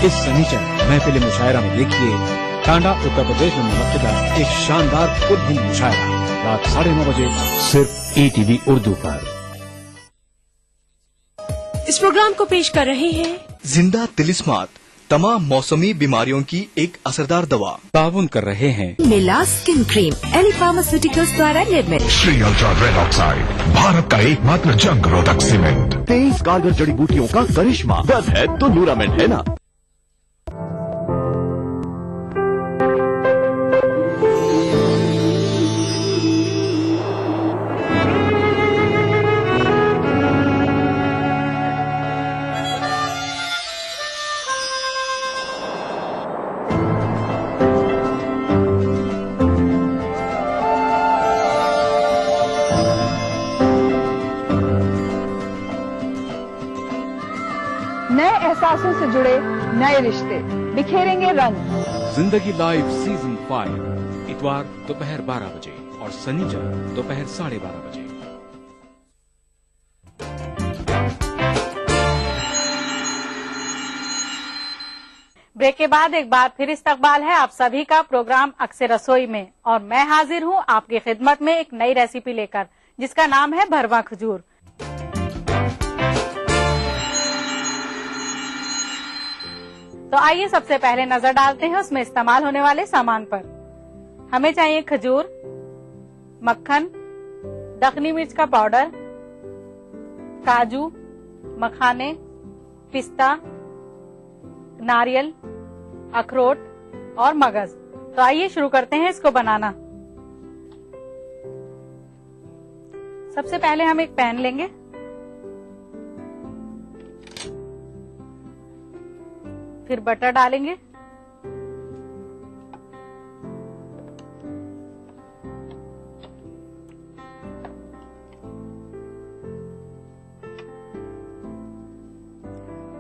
इस शनिचर महफिल मुशायरा में देखिए टांडा उत्तर प्रदेश में मुनक्किदा एक शानदार खुद हिंद मुशायरा रात 9:30 बजे सिर्फ ETV उर्दू पर। इस प्रोग्राम को पेश कर रहे हैं जिंदा तिलिस्मात, तमाम मौसमी बीमारियों की एक असरदार दवा। ताउन कर रहे हैं मिला स्किन क्रीम एली फार्मास्यूटिकल्स द्वारा निर्मित। Shri ultra red oxide, Bharat का एकमात्र जंग रोधक सीमेंट। 23 कारगर जड़ी बूटियों का करिश्मा, दर्द है तो न्यूरामेंट है ना। नए एहसासों से जुड़े नए रिश्ते बिखेरेंगे रंग। जिंदगी लाइव सीजन 5 इतवार दोपहर 12 बजे और शनिचर दोपहर 12:30 बजे। ब्रेक के बाद एक बार फिर इस्तकबाल है आप सभी का प्रोग्राम अक्सर रसोई में, और मैं हाजिर हूं आपकी खिदमत में एक नई रेसिपी लेकर जिसका नाम है भरवा खजूर। तो आइए सबसे पहले नजर डालते हैं उसमें इस्तेमाल होने वाले सामान पर। हमें चाहिए खजूर, मक्खन, दखनी मिर्च का पाउडर, काजू, मखाने, पिस्ता, नारियल, अखरोट और मगज। तो आइए शुरू करते हैं इसको बनाना। सबसे पहले हम एक पैन लेंगे, फिर बटर डालेंगे,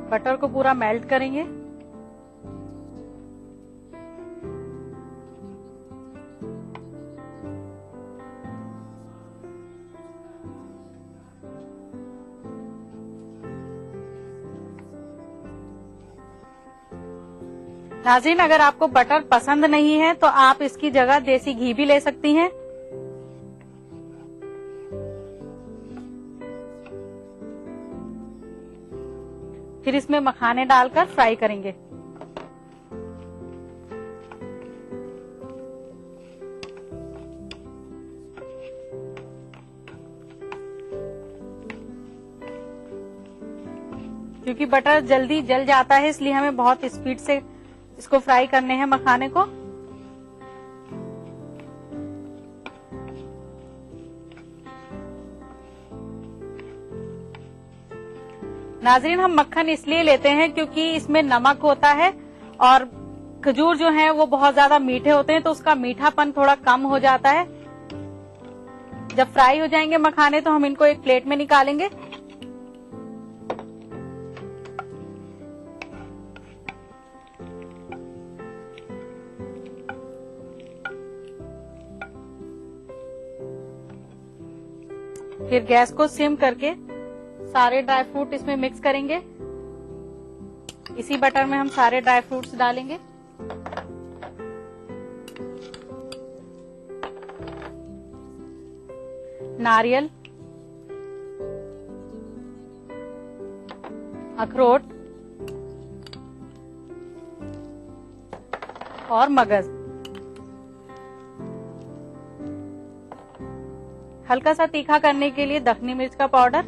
बटर को पूरा मेल्ट करेंगे। नाज़रीन, अगर आपको बटर पसंद नहीं है तो आप इसकी जगह देसी घी भी ले सकती हैं। फिर इसमें मखाने डालकर फ्राई करेंगे। क्योंकि बटर जल्दी जल जाता है इसलिए हमें बहुत स्पीड से इसको फ्राई करने हैं मखाने को। नाज़रीन, हम मक्खन इसलिए लेते हैं क्योंकि इसमें नमक होता है और खजूर जो है वो बहुत ज्यादा मीठे होते हैं, तो उसका मीठापन थोड़ा कम हो जाता है। जब फ्राई हो जाएंगे मखाने तो हम इनको एक प्लेट में निकालेंगे। फिर गैस को सिम करके सारे ड्राई फ्रूट इसमें मिक्स करेंगे। इसी बटर में हम सारे ड्राई फ्रूट्स डालेंगे। नारियल, अखरोट और मगज। हल्का सा तीखा करने के लिए दखनी मिर्च का पाउडर,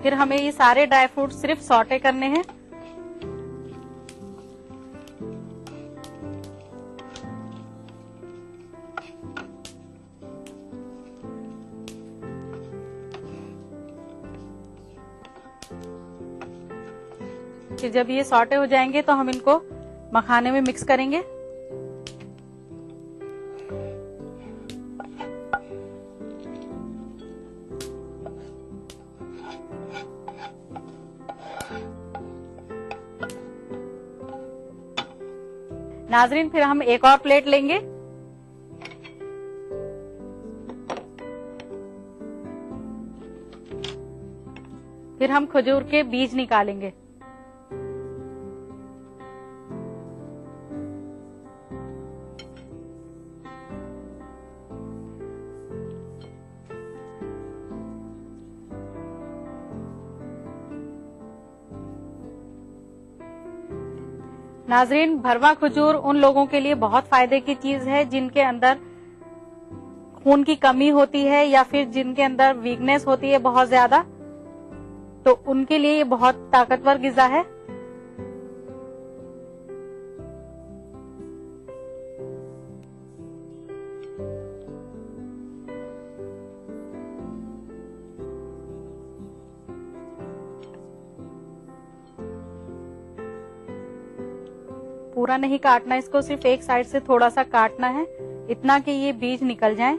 फिर हमें ये सारे ड्राई फ्रूट सिर्फ सौटे करने हैं। फिर जब ये सौटे हो जाएंगे तो हम इनको मखाने में मिक्स करेंगे। नाजरीन, फिर हम एक और प्लेट लेंगे। फिर हम खजूर के बीज निकालेंगे। नाजरीन, भरवा खजूर उन लोगों के लिए बहुत फायदे की चीज है जिनके अंदर खून की कमी होती है या फिर जिनके अंदर वीकनेस होती है बहुत ज्यादा, तो उनके लिए ये बहुत ताकतवर ग़िज़ा है। पूरा नहीं काटना इसको, सिर्फ एक साइड से थोड़ा सा काटना है, इतना कि ये बीज निकल जाएं।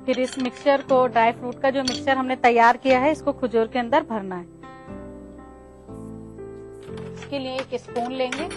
फिर इस मिक्सचर को, ड्राई फ्रूट का जो मिक्सचर हमने तैयार किया है, इसको खजूर के अंदर भरना है। इसके लिए एक स्पून लेंगे,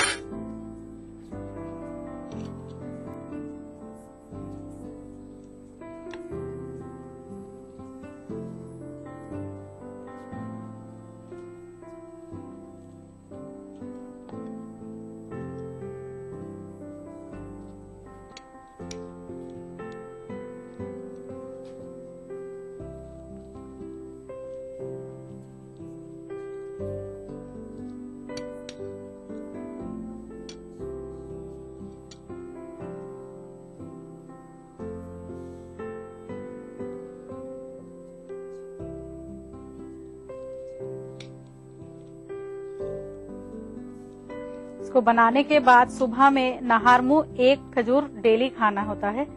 इसको बनाने के बाद सुबह में नहार मुंह एक खजूर डेली खाना होता है,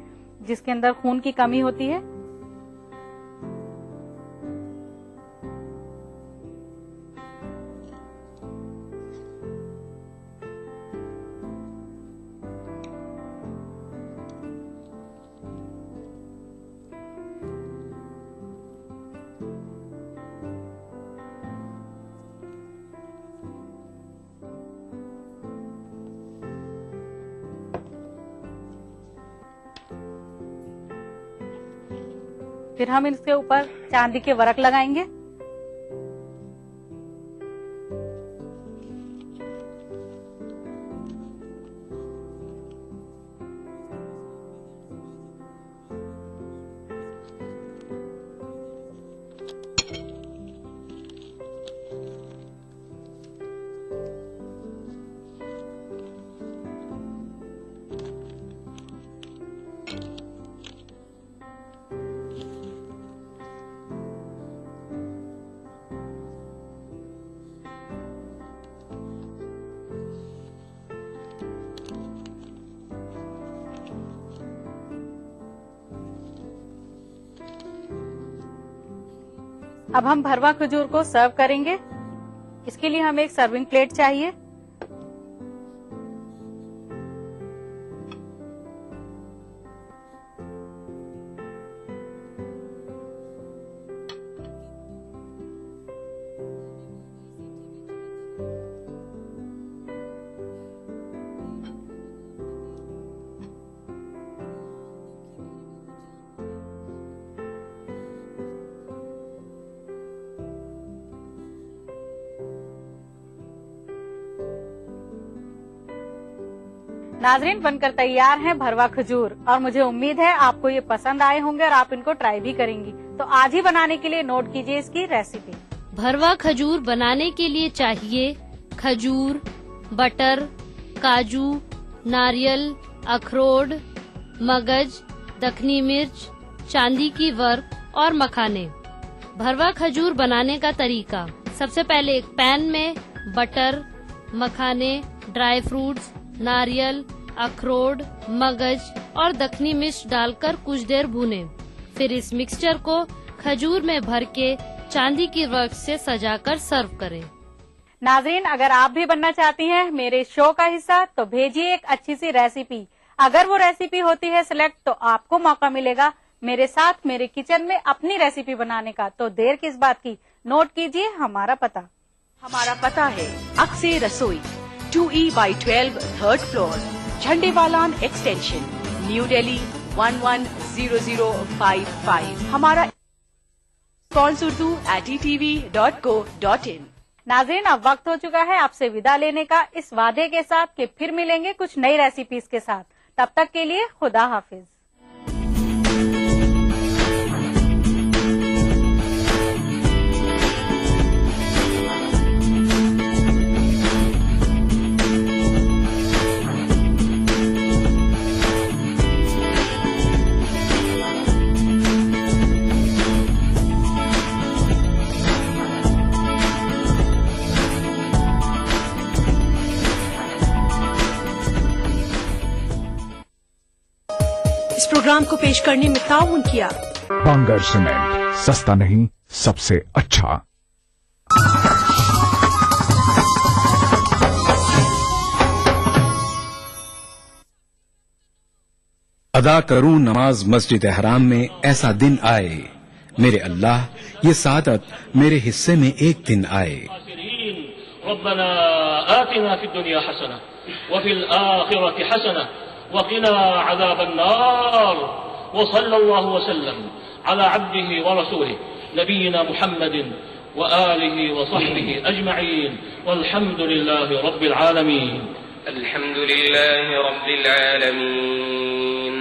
जिसके अंदर खून की कमी होती है। फिर हम इसके ऊपर चांदी के वर्क लगाएंगे। अब हम भरवा खजूर को सर्व करेंगे। इसके लिए हमें एक सर्विंग प्लेट चाहिए। नाजरीन, बनकर तैयार हैं भरवा खजूर, और मुझे उम्मीद है आपको ये पसंद आए होंगे और आप इनको ट्राई भी करेंगी। तो आज ही बनाने के लिए नोट कीजिए इसकी रेसिपी। भरवा खजूर बनाने के लिए चाहिए खजूर, बटर, काजू, नारियल, अखरोट, मगज, दखनी मिर्च, चांदी की वर्क और मखाने। भरवा खजूर बनाने का तरीका: सबसे पहले एक पैन में बटर, मखाने, ड्राई फ्रूट्स, नारियल, अखरोट, मगज और दखनी मिर्च डालकर कुछ देर भूनें। फिर इस मिक्सचर को खजूर में भर के चांदी की वर्क से सजाकर सर्व करें। नाजरीन, अगर आप भी बनना चाहती हैं मेरे शो का हिस्सा, तो भेजिए एक अच्छी सी रेसिपी। अगर वो रेसिपी होती है सिलेक्ट, तो आपको मौका मिलेगा मेरे साथ मेरे किचन में अपनी रेसिपी बनाने का। तो देर किस बात की, नोट कीजिए हमारा पता। हमारा पता है अक्से रसोई, 2E/12 3rd floor, Jhandewalan extension, new Delhi 110055। हमारा urdu@etv.co.in। नाज़रीन, अब वक्त हो चुका है आपसे विदा लेने का, इस वादे के साथ कि फिर मिलेंगे कुछ नई रेसिपीज के साथ। तब तक के लिए खुदा हाफिज। इस प्रोग्राम को पेश करने में ताउन किया बांगर सीमेंट, सस्ता नहीं सबसे अच्छा। अदा करूं नमाज मस्जिद हराम में, ऐसा दिन आए मेरे अल्लाह, ये सादत मेरे हिस्से में एक दिन आए। रब्बना आतिना फिद दुनिया हसना व फिल आखिरति हसना वक़िना अज़ाबन नार व सल्लल्लाहु वसल्लम अला अब्दिही व रसूलिही नबीना मुहम्मदिन व आलिही व सहबिही अजमईन वल्हम्दुलिल्लाहि रब्बिल आलमीन। अल्हम्दुलिल्लाहि रब्बिल आलमीन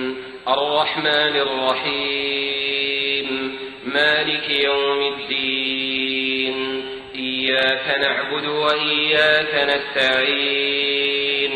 अर्रहमानिर रहीम मालिकि यौमिद्दीन इय्याका नअबुदु व इय्याका नस्तईन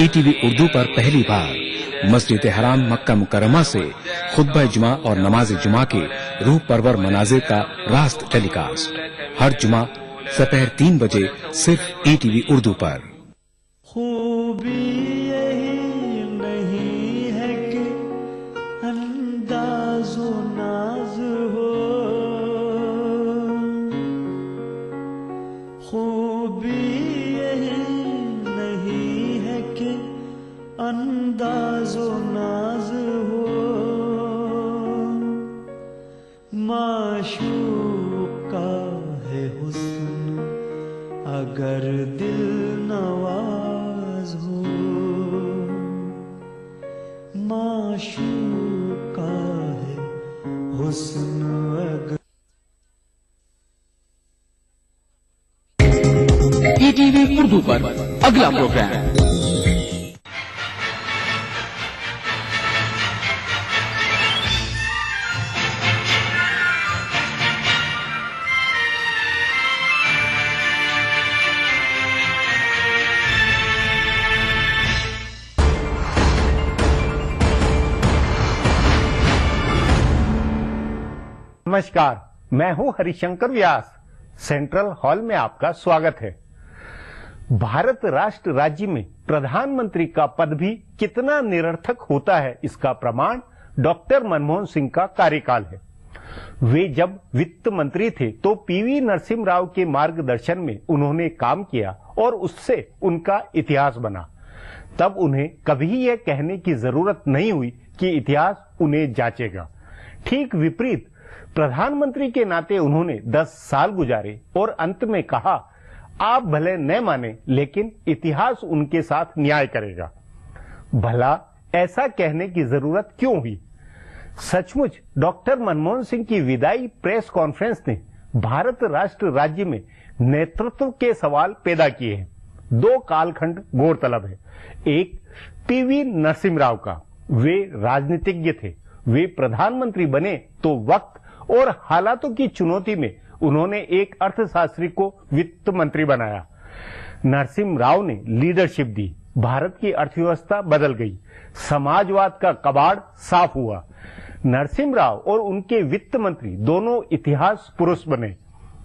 ईटीवी उर्दू पर पहली बार मस्जिद हराम मक्का मुकरमा से खुतबा जुमा और नमाज जुमा के रूह परवर मनाजिर का रास्त टेलीकास्ट हर जुमा दोपहर 3 बजे सिर्फ ईटीवी उर्दू पर। खूबी यही नहीं है कि अंदाज़ो नाज हो, खूबी यही नहीं है कि अंदाज़ो नाज हो, माशूक का है हुस्न अगर दिल नवाज हो, माशूक का है हुस्न अगर। ईटीवी उर्दू पर अगला प्रोग्राम नमस्कार, मैं हूं हरिशंकर व्यास। सेंट्रल हॉल में आपका स्वागत है। भारत राष्ट्र राज्य में प्रधानमंत्री का पद भी कितना निरर्थक होता है, इसका प्रमाण डॉक्टर मनमोहन सिंह का कार्यकाल है। वे जब वित्त मंत्री थे तो पीवी नरसिम्हा राव के मार्गदर्शन में उन्होंने काम किया और उससे उनका इतिहास बना। तब उन्हें कभी यह कहने की जरूरत नहीं हुई कि इतिहास उन्हें जांचेगा। ठीक विपरीत, प्रधानमंत्री के नाते उन्होंने 10 साल गुजारे और अंत में कहा, आप भले न माने लेकिन इतिहास उनके साथ न्याय करेगा। भला ऐसा कहने की जरूरत क्यों हुई? सचमुच डॉक्टर मनमोहन सिंह की विदाई प्रेस कॉन्फ्रेंस ने भारत राष्ट्र राज्य में नेतृत्व के सवाल पैदा किए हैं। 2 कालखंड गौरतलब है। एक पीवी नरसिम्हा राव का, वे राजनीतिज्ञ थे। वे प्रधानमंत्री बने तो वक्त और हालातों की चुनौती में उन्होंने एक अर्थशास्त्री को वित्त मंत्री बनाया। नरसिम्हा राव ने लीडरशिप दी, भारत की अर्थव्यवस्था बदल गई, समाजवाद का कबाड़ साफ हुआ। नरसिम्हा राव और उनके वित्त मंत्री दोनों इतिहास पुरुष बने।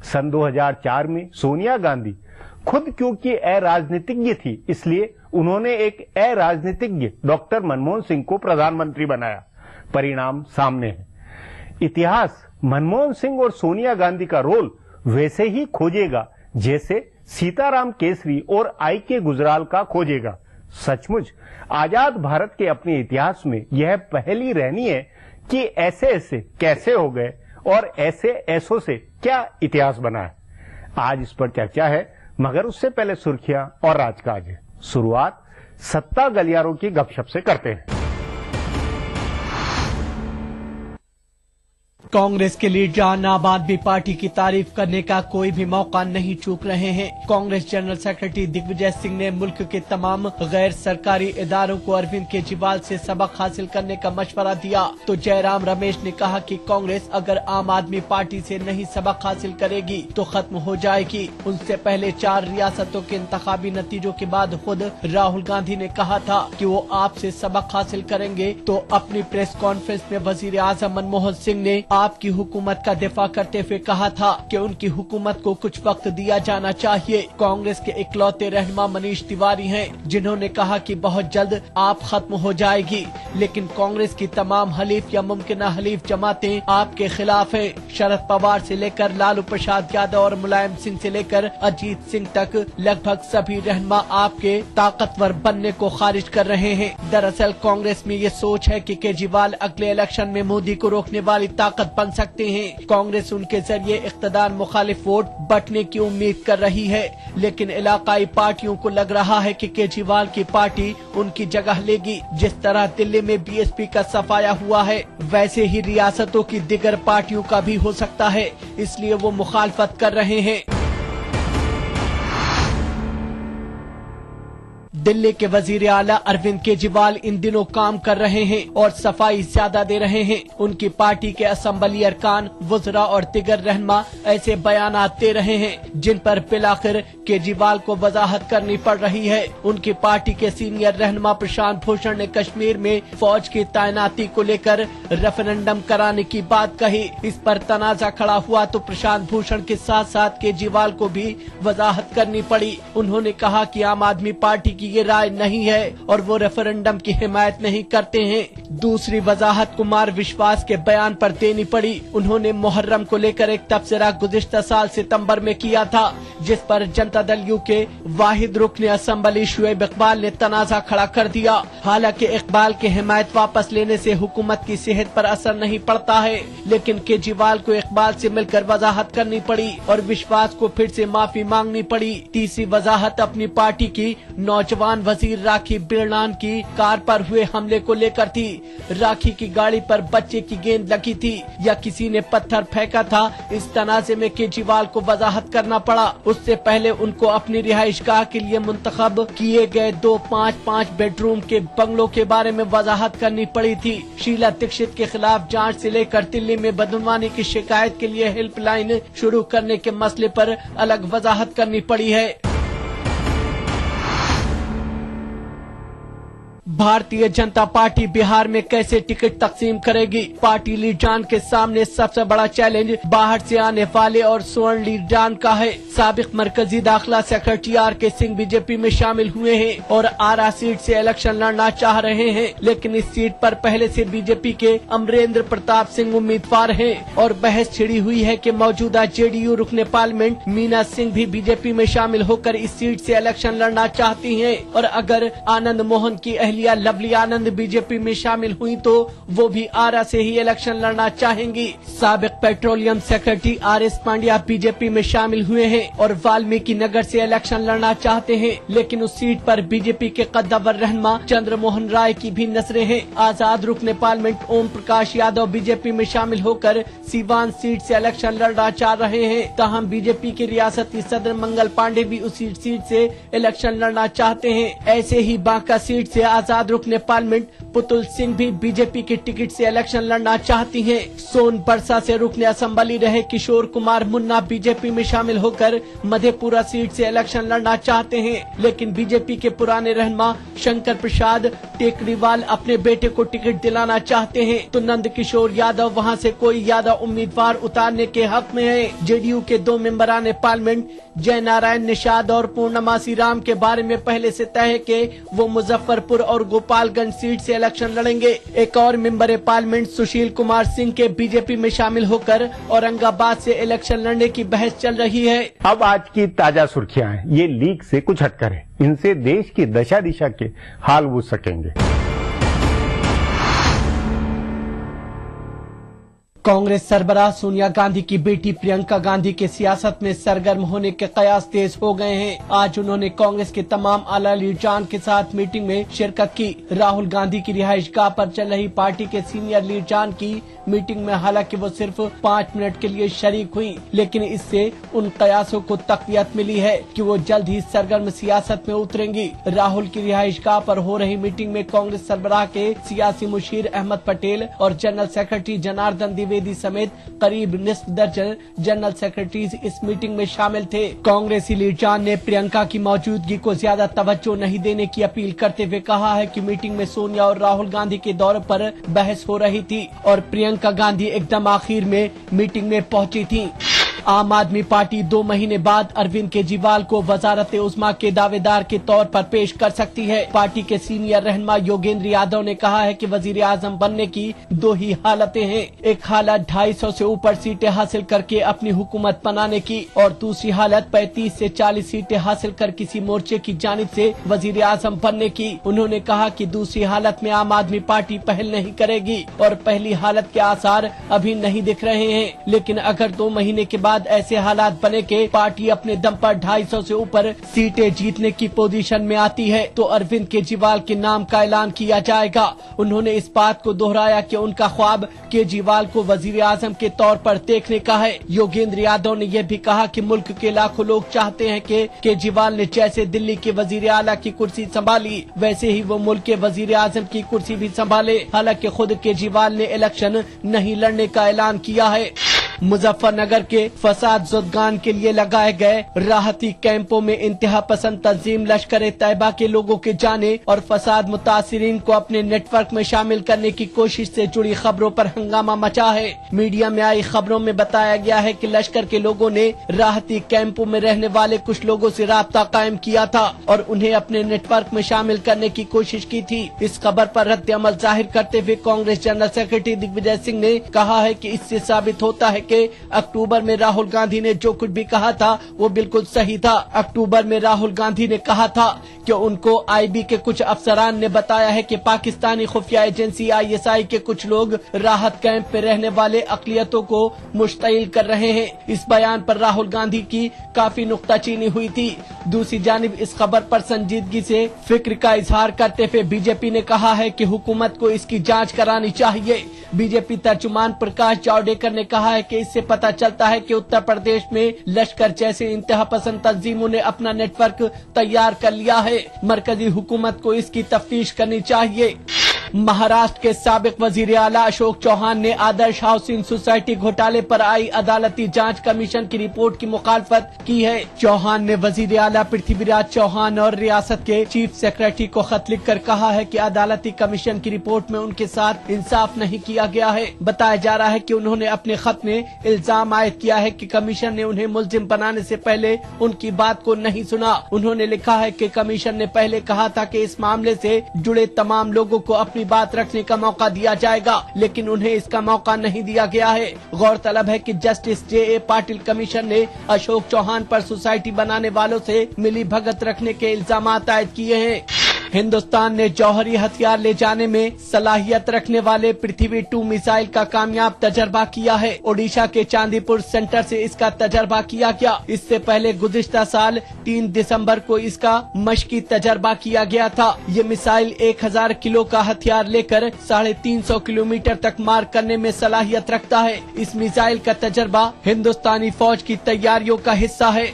सन 2004 में सोनिया गांधी खुद क्योंकि अराजनीतिज्ञ थी, इसलिए उन्होंने एक अराजनीतिज्ञ डॉक्टर मनमोहन सिंह को प्रधानमंत्री बनाया। परिणाम सामने है। इतिहास मनमोहन सिंह और सोनिया गांधी का रोल वैसे ही खोजेगा जैसे सीताराम केसरी और आई के गुजराल का खोजेगा। सचमुच आजाद भारत के अपने इतिहास में यह पहली रहनी है कि ऐसे ऐसे कैसे हो गए और ऐसे ऐसों से क्या इतिहास बना है। आज इस पर चर्चा है, मगर उससे पहले सुर्खियां और राजकाज। शुरुआत सत्ता गलियारों की गपशप से करते हैं। कांग्रेस के लीडर आम आदमी पार्टी की तारीफ करने का कोई भी मौका नहीं चूक रहे हैं। कांग्रेस जनरल सेक्रेटरी दिग्विजय सिंह ने मुल्क के तमाम गैर सरकारी इदारों को अरविंद केजरीवाल से सबक हासिल करने का मशवरा दिया, तो जयराम रमेश ने कहा कि कांग्रेस अगर आम आदमी पार्टी से नहीं सबक हासिल करेगी तो खत्म हो जाएगी। उनसे पहले 4 रियासतों के इंतखाबी नतीजों के बाद खुद राहुल गांधी ने कहा था कि वो आपसे सबक हासिल करेंगे, तो अपनी प्रेस कॉन्फ्रेंस में वजीर आजम मनमोहन सिंह ने आपकी हुकूमत का दिफा करते हुए कहा था कि उनकी हुकूमत को कुछ वक्त दिया जाना चाहिए। कांग्रेस के इकलौते रहनुमा मनीष तिवारी हैं, जिन्होंने कहा कि बहुत जल्द आप खत्म हो जाएगी, लेकिन कांग्रेस की तमाम हलीफ या मुमकिन हलीफ जमातें आपके खिलाफ हैं। शरद पवार से लेकर लालू प्रसाद यादव और मुलायम सिंह से लेकर अजीत सिंह तक लगभग सभी रहनुमा आपके ताकतवर बनने को खारिज कर रहे हैं। दरअसल कांग्रेस में ये सोच है कि केजरीवाल अगले इलेक्शन में मोदी को रोकने वाली ताकत बन सकते हैं। कांग्रेस उनके जरिए इख्तिदार मुखालिफ वोट बटने की उम्मीद कर रही है, लेकिन इलाकाई पार्टियों को लग रहा है कि केजरीवाल की पार्टी उनकी जगह लेगी। जिस तरह दिल्ली में बीएसपी का सफाया हुआ है, वैसे ही रियासतों की दिगर पार्टियों का भी हो सकता है, इसलिए वो मुखालफत कर रहे हैं। दिल्ली के वजीर आला अरविंद केजरीवाल इन दिनों काम कर रहे हैं और सफाई ज्यादा दे रहे हैं। उनकी पार्टी के असेंबली अरकान, वुज़रा और दिगर रहनुमा ऐसे बयानात दे रहे हैं जिन पर बिलाखिर केजरीवाल को वजाहत करनी पड़ रही है। उनकी पार्टी के सीनियर रहनुमा प्रशांत भूषण ने कश्मीर में फौज की तैनाती को लेकर रेफरेंडम कराने की बात कही। इस पर तनाजा खड़ा हुआ तो प्रशांत भूषण के साथ साथ केजरीवाल को भी वजाहत करनी पड़ी। उन्होंने कहा कि आम आदमी पार्टी की ये राय नहीं है और वो रेफरेंडम की हिमायत नहीं करते हैं। दूसरी वजाहत कुमार विश्वास के बयान पर देनी पड़ी। उन्होंने मुहर्रम को लेकर एक तबसरा गुज़िश्ता साल सितंबर में किया था, जिस पर जनता दल यू के वाहिद रुकन असेंबली शुएब इकबाल ने तनाजा खड़ा कर दिया। हालांकि इकबाल की हिमायत वापस लेने से हुकूमत की सेहत पर असर नहीं पड़ता है, लेकिन केजरीवाल को इकबाल से मिलकर वजाहत करनी पड़ी और विश्वास को फिर से माफी मांगनी पड़ी। तीसरी वजाहत अपनी पार्टी की नौजवान वजीर राखी बिरलान की कार पर हुए हमले को लेकर थी। राखी की गाड़ी पर बच्चे की गेंद लगी थी या किसी ने पत्थर फेंका था, इस तनाजे में केजरीवाल को वजाहत करना पड़ा। उससे पहले उनको अपनी रिहाइशगाह के लिए मुंतखब किए गए 2 5-5 बेडरूम के बंगलों के बारे में वजाहत करनी पड़ी थी। शीला दीक्षित के खिलाफ जांच से लेकर दिल्ली में बदनवानी की शिकायत के लिए हेल्पलाइन शुरू करने के मसले पर अलग वजाहत करनी पड़ी है। भारतीय जनता पार्टी बिहार में कैसे टिकट तकसीम करेगी? पार्टी लीडरान के सामने सबसे बड़ा चैलेंज बाहर से आने वाले और स्वर्ण लीडरान का है। साबिक मरकजी दाखिला सेक्रेटरी आर.के. सिंह बीजेपी में शामिल हुए हैं और आरा सीट से इलेक्शन लड़ना चाह रहे हैं, लेकिन इस सीट पर पहले से बीजेपी के अमरेंद्र प्रताप सिंह उम्मीदवार हैं और बहस छिड़ी हुई है कि मौजूदा जेडीयू रुकने पार्लियामेंट मीना सिंह भी बीजेपी में शामिल होकर इस सीट से इलेक्शन लड़ना चाहती हैं और अगर आनंद मोहन की अहलिया लवली आनंद बीजेपी में शामिल हुई तो वो भी आरा से ही इलेक्शन लड़ना चाहेंगी। साबिक petroleum secretary RS. Pandya BJP में शामिल हुए हैं और वाल्मीकि नगर से इलेक्शन लड़ना चाहते हैं, लेकिन उस सीट पर बीजेपी के कद्दावर रहनुमा चंद्रमोहन राय की भी नजरें हैं। आजाद रुकने पार्लियामेंट ओम प्रकाश यादव बीजेपी में शामिल होकर सीवान सीट से इलेक्शन लड़ना चाह रहे हैं। ताहम बीजेपी के रियासती सदर मंगल पांडे भी उसी सीट से इलेक्शन लड़ना चाहते हैं। ऐसे ही बांका सीट से आजाद रुकने पार्लियामेंट पुतुल सिंह भी बीजेपी की टिकट से इलेक्शन लड़ना चाहती हैं। सोनबरसा से रुकने असेंबली रहे किशोर कुमार मुन्ना बीजेपी में शामिल होकर मधेपुरा सीट से इलेक्शन लड़ना चाहते हैं, लेकिन बीजेपी के पुराने रहनुमा शंकर प्रसाद टेकरीवाल अपने बेटे को टिकट दिलाना चाहते हैं, तो नंद किशोर यादव वहां से कोई यादव उम्मीदवार उतारने के हक में है। जेडीयू के 2 मेंबरान पार्लियामेंट जय नारायण निषाद और पूर्णमासी राम के बारे में पहले से तय है कि वो मुजफ्फरपुर और गोपालगंज सीट से इलेक्शन लड़ेंगे। एक और मेंबर पार्लियामेंट सुशील कुमार सिंह के बीजेपी में शामिल होकर औरंगाबाद से इलेक्शन लड़ने की बहस चल रही है। अब आज की ताजा सुर्खियां हैं, ये लीक से कुछ हटकर है। इनसे देश की दशा दिशा के हाल बूझ सकेंगे। कांग्रेस सरबराह सोनिया गांधी की बेटी प्रियंका गांधी के सियासत में सरगर्म होने के कयास तेज हो गए हैं। आज उन्होंने कांग्रेस के तमाम आला लीडरान के साथ मीटिंग में शिरकत की। राहुल गांधी की रिहाइशगाह पर चल रही पार्टी के सीनियर लीडरान की मीटिंग में हालांकि वो सिर्फ 5 मिनट के लिए शरीक हुई, लेकिन इससे उन कयासों को तकवीत मिली है कि वो जल्द ही सरगर्म सियासत में उतरेंगी। राहुल की रिहाइशगाह पर हो रही मीटिंग में कांग्रेस सरबराह के सियासी मुशीर अहमद पटेल और जनरल सेक्रेटरी जनार्दन द्विवेदी समेत करीब निस्फ दर्जन जनरल सेक्रेटरीज इस मीटिंग में शामिल थे। कांग्रेसी लीडरान ने प्रियंका की मौजूदगी को ज्यादा तवज्जो नहीं देने की अपील करते हुए कहा है कि मीटिंग में सोनिया और राहुल गांधी के दौरे पर बहस हो रही थी और प्रियंका गांधी एकदम आखिर में मीटिंग में पहुंची थी। आम आदमी पार्टी 2 महीने बाद अरविंद केजरीवाल को वजारत उज़्मा के दावेदार के तौर पर पेश कर सकती है। पार्टी के सीनियर रहनुमा योगेंद्र यादव ने कहा है कि वजीर आजम बनने की 2 ही हालतें हैं। एक हालत 250 से ऊपर सीटें हासिल करके अपनी हुकूमत बनाने की और दूसरी हालत 35 से 40 सीटें हासिल कर किसी मोर्चे की जानिब से वजीर आजम बनने की। उन्होंने कहा कि दूसरी हालत में आम आदमी पार्टी पहल नहीं करेगी और पहली हालत के आसार अभी नहीं दिख रहे हैं, लेकिन अगर 2 महीने के बाद ऐसे हालात बने कि पार्टी अपने दम पर 250 से ऊपर सीटें जीतने की पोजीशन में आती है तो अरविंद केजरीवाल के नाम का ऐलान किया जाएगा। उन्होंने इस बात को दोहराया कि उनका ख्वाब केजरीवाल को वजीर आजम के तौर पर देखने का है। योगेंद्र यादव ने यह भी कहा कि मुल्क के लाखों लोग चाहते हैं कि केजरीवाल ने जैसे दिल्ली के वजीर आला की कुर्सी संभाली वैसे ही वो मुल्क के वजीर आजम की कुर्सी भी संभाले। हालांकि खुद केजरीवाल ने इलेक्शन नहीं लड़ने का ऐलान किया है। मुजफ्फरनगर के फसाद ज़ुदगान के लिए लगाए गए राहती कैंपों में इंतहा पसंद तंजीम लश्कर तैयबा के लोगों के जाने और फसाद मुतासिरीन को अपने नेटवर्क में शामिल करने की कोशिश से जुड़ी खबरों पर हंगामा मचा है। मीडिया में आई खबरों में बताया गया है कि लश्कर के लोगों ने राहती कैंपों में रहने वाले कुछ लोगों से राब्ता कायम किया था और उन्हें अपने नेटवर्क में शामिल करने की कोशिश की थी। इस खबर पर रद्द अमल जाहिर करते हुए कांग्रेस जनरल सेक्रेटरी दिग्विजय सिंह ने कहा है कि इससे साबित होता है कि अक्टूबर में राहुल गांधी ने जो कुछ भी कहा था वो बिल्कुल सही था। अक्टूबर में राहुल गांधी ने कहा था कि उनको आईबी के कुछ अफसरान ने बताया है कि पाकिस्तानी खुफिया एजेंसी ISI के कुछ लोग राहत कैंप में रहने वाले अक़लियतों को मुश्तइल कर रहे हैं। इस बयान पर राहुल गांधी की काफी नुक्ताचीनी हुई थी। दूसरी जानिब इस खबर पर संजीदगी से फिक्र का इजहार करते हुए बीजेपी ने कहा है कि हुकूमत को इसकी जांच करानी चाहिए। बीजेपी तर्जुमान प्रकाश जावड़ेकर ने कहा है कि इससे पता चलता है कि उत्तर प्रदेश में लश्कर जैसे इंतहा पसंद तंजीमों ने अपना नेटवर्क तैयार कर लिया है। मरकजी हुकूमत को इसकी तफ्तीश करनी चाहिए। महाराष्ट्र के साबिक वजीर आला अशोक चौहान ने आदर्श हाउसिंग सोसाइटी घोटाले पर आई अदालती जांच कमीशन की रिपोर्ट की मुखालफत की है। चौहान ने वजीर आला पृथ्वीराज चौहान और रियासत के चीफ सेक्रेटरी को खत लिखकर कहा है कि अदालती कमीशन की रिपोर्ट में उनके साथ इंसाफ नहीं किया गया है। बताया जा रहा है कि उन्होंने अपने खत में इल्जाम आयद किया है कि कमीशन ने उन्हें मुलजिम बनाने से पहले उनकी बात को नहीं सुना। उन्होंने लिखा है कि कमीशन ने पहले कहा था कि इस मामले से जुड़े तमाम लोगों को अपनी बात रखने का मौका दिया जाएगा, लेकिन उन्हें इसका मौका नहीं दिया गया है। गौरतलब है कि जस्टिस JA पाटिल कमीशन ने अशोक चौहान पर सोसाइटी बनाने वालों से मिली भगत रखने के इल्जाम आयद किए हैं। हिंदुस्तान ने जौहरी हथियार ले जाने में सलाहियत रखने वाले पृथ्वी 2 मिसाइल का कामयाब तजर्बा किया है। ओडिशा के चांदीपुर सेंटर से इसका तजर्बा किया गया। इससे पहले गुज़िश्ता साल 3 दिसंबर को इसका मशकी तजर्बा किया गया था। ये मिसाइल 1000 किलो का हथियार लेकर 350 किलोमीटर तक मार करने में सलाहियत रखता है। इस मिसाइल का तजर्बा हिंदुस्तानी फौज की तैयारियों का हिस्सा है।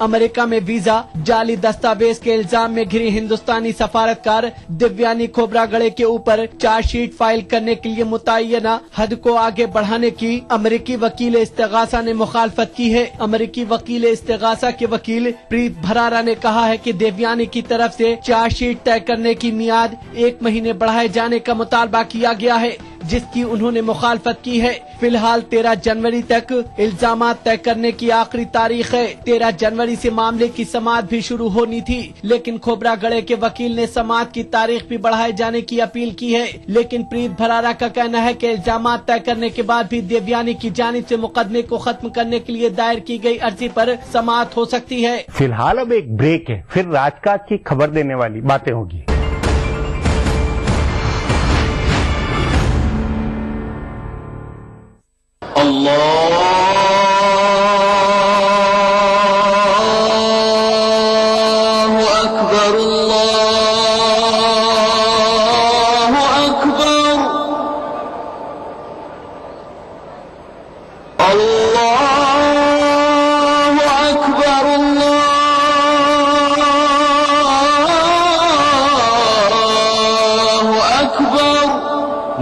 अमेरिका में वीजा जाली दस्तावेज के इल्जाम में घिरी हिंदुस्तानी सफारतकार दिव्यानी खोबरागड़े के ऊपर चार्जशीट फाइल करने के लिए मुतय्यना हद को आगे बढ़ाने की अमेरिकी वकील इस्तिगासा ने मुखालफत की है। अमेरिकी वकील इस्तिगासा के वकील प्रीत भरारा ने कहा है कि देवयानी की तरफ से चार्जशीट तय करने की मियाद 1 महीने बढ़ाए जाने का मुतालबा किया गया है। जिसकी उन्होंने मुखालफत की है। फिलहाल 13 जनवरी तक इल्जामात तय करने की आखिरी तारीख है। 13 जनवरी से मामले की समाअत भी शुरू होनी थी, लेकिन खोबरागढ़े के वकील ने समाअत की तारीख भी बढ़ाए जाने की अपील की है। लेकिन प्रीत भरारा का कहना है कि इल्जामात तय करने के बाद भी देवयानी की जानिब से मुकदमे को खत्म करने के लिए दायर की गई अर्जी पर समाअत हो सकती है। फिलहाल अब एक ब्रेक है, फिर राजकाज की खबर देने वाली बातें होगी।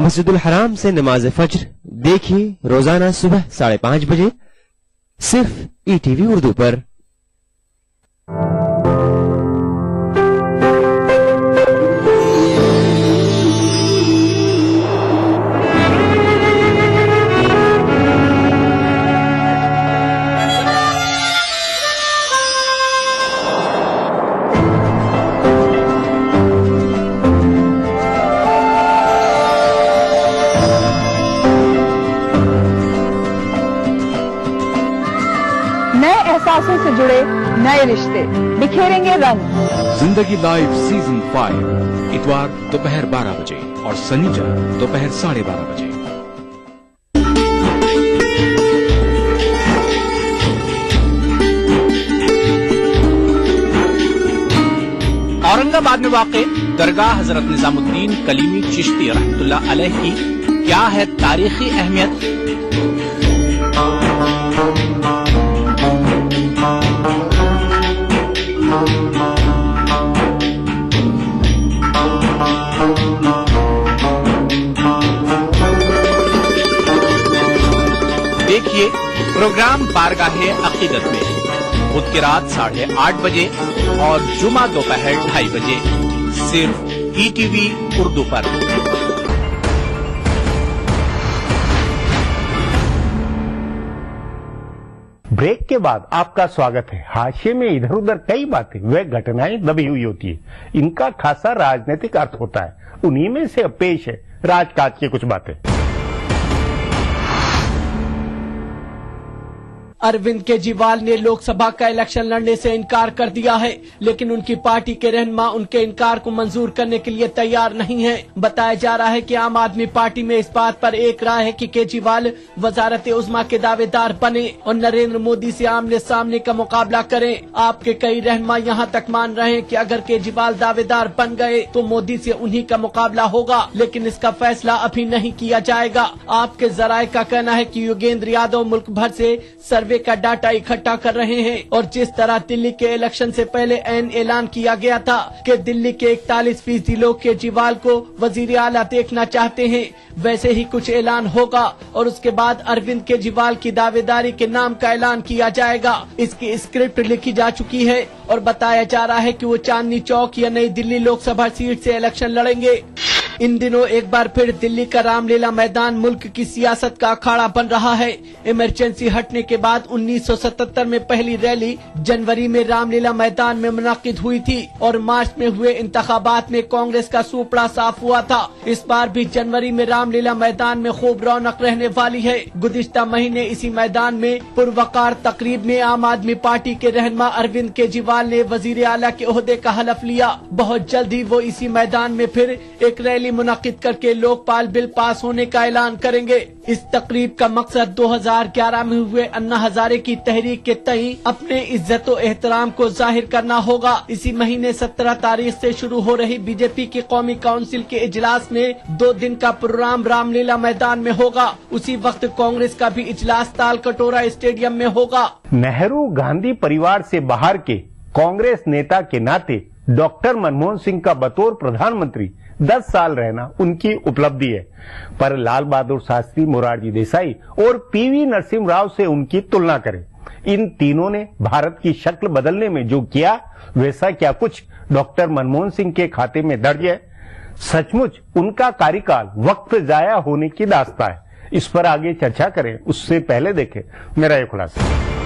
मस्जिदुल हराम से नमाज फज्र देखिए रोजाना सुबह 5:30 बजे सिर्फ ईटीवी उर्दू पर। एहसासों से जुड़े नए रिश्ते बिखेरेंगे रंग। जिंदगी लाइव सीजन 5 इतवार दोपहर 12 बजे और शनिवार दोपहर 12:30 बजे। औरंगाबाद में वाक़े दरगाह हजरत निजामुद्दीन कलीमी चिश्ती रहमतुल्लाह अलैह की क्या है तारीखी अहमियत? देखिए प्रोग्राम बारगाहे अकीदत में बुध की रात 8:30 बजे और जुमा दोपहर 2:30 बजे सिर्फ ईटीवी उर्दू पर। ब्रेक के बाद आपका स्वागत है। हाशिए में इधर उधर कई बातें व घटनाएं दबी हुई होती है, इनका खासा राजनीतिक अर्थ होता है। उन्हीं में से पेश है राजकाज की कुछ बातें। अरविंद केजरीवाल ने लोकसभा का इलेक्शन लड़ने से इनकार कर दिया है, लेकिन उनकी पार्टी के रहनुमा उनके इनकार को मंजूर करने के लिए तैयार नहीं है। बताया जा रहा है कि आम आदमी पार्टी में इस बात पर एक राय है कि केजरीवाल वजारत उज़्मा के दावेदार बने और नरेंद्र मोदी से आमने सामने का मुकाबला करें। आपके कई रहनुमा यहाँ तक मान रहे हैं कि अगर केजरीवाल दावेदार बन गए तो मोदी से उन्हीं का मुकाबला होगा, लेकिन इसका फैसला अभी नहीं किया जाएगा। आपके जराये का कहना है कि योगेंद्र यादव मुल्क भर से सर्वे का डाटा इकट्ठा कर रहे हैं और जिस तरह दिल्ली के इलेक्शन से पहले ऐलान किया गया था कि दिल्ली के 41% लोग केजरीवाल को वजीर आला देखना चाहते हैं, वैसे ही कुछ ऐलान होगा और उसके बाद अरविंद केजरीवाल की दावेदारी के नाम का ऐलान किया जाएगा। इसकी स्क्रिप्ट लिखी जा चुकी है और बताया जा रहा है कि वो चांदनी चौक या नई दिल्ली लोकसभा सीट से इलेक्शन लड़ेंगे। इन दिनों एक बार फिर दिल्ली का रामलीला मैदान मुल्क की सियासत का अखाड़ा बन रहा है। इमरजेंसी हटने के बाद 1977 में पहली रैली जनवरी में रामलीला मैदान में मुनक्किद हुई थी और मार्च में हुए इंतखाबात में कांग्रेस का सूपड़ा साफ हुआ था। इस बार भी जनवरी में रामलीला मैदान में खूब रौनक रहने वाली है। गुज़िश्ता महीने इसी मैदान में पुरवकार तकरीब में आम आदमी पार्टी के रहनुमा अरविंद केजरीवाल ने वजीर आला के ओहदे का हलफ लिया। बहुत जल्द ही वो इसी मैदान में फिर एक रैली मुनक्किद करके लोकपाल बिल पास होने का ऐलान करेंगे। इस तकरीब का मकसद 2011 में हुए अन्ना हजारे की तहरीक के तई अपने इज्जत और एहतराम को जाहिर करना होगा। इसी महीने 17 तारीख से शुरू हो रही बीजेपी की कौमी काउंसिल के इजलास में 2 दिन का प्रोग्राम रामलीला मैदान में होगा। उसी वक्त कांग्रेस का भी इजलास ताल कटोरा स्टेडियम में होगा। नेहरू गांधी परिवार से बाहर के कांग्रेस नेता के नाते डॉक्टर मनमोहन सिंह का बतौर प्रधानमंत्री 10 साल रहना उनकी उपलब्धि है, पर लाल बहादुर शास्त्री, मोरारजी देसाई और पीवी नरसिम्हा राव से उनकी तुलना करें। इन तीनों ने भारत की शक्ल बदलने में जो किया वैसा क्या कुछ डॉक्टर मनमोहन सिंह के खाते में दर्ज है? सचमुच उनका कार्यकाल वक्त जाया होने की दास्तां है। इस पर आगे चर्चा करें उससे पहले देखें मेरा ये खुलासा।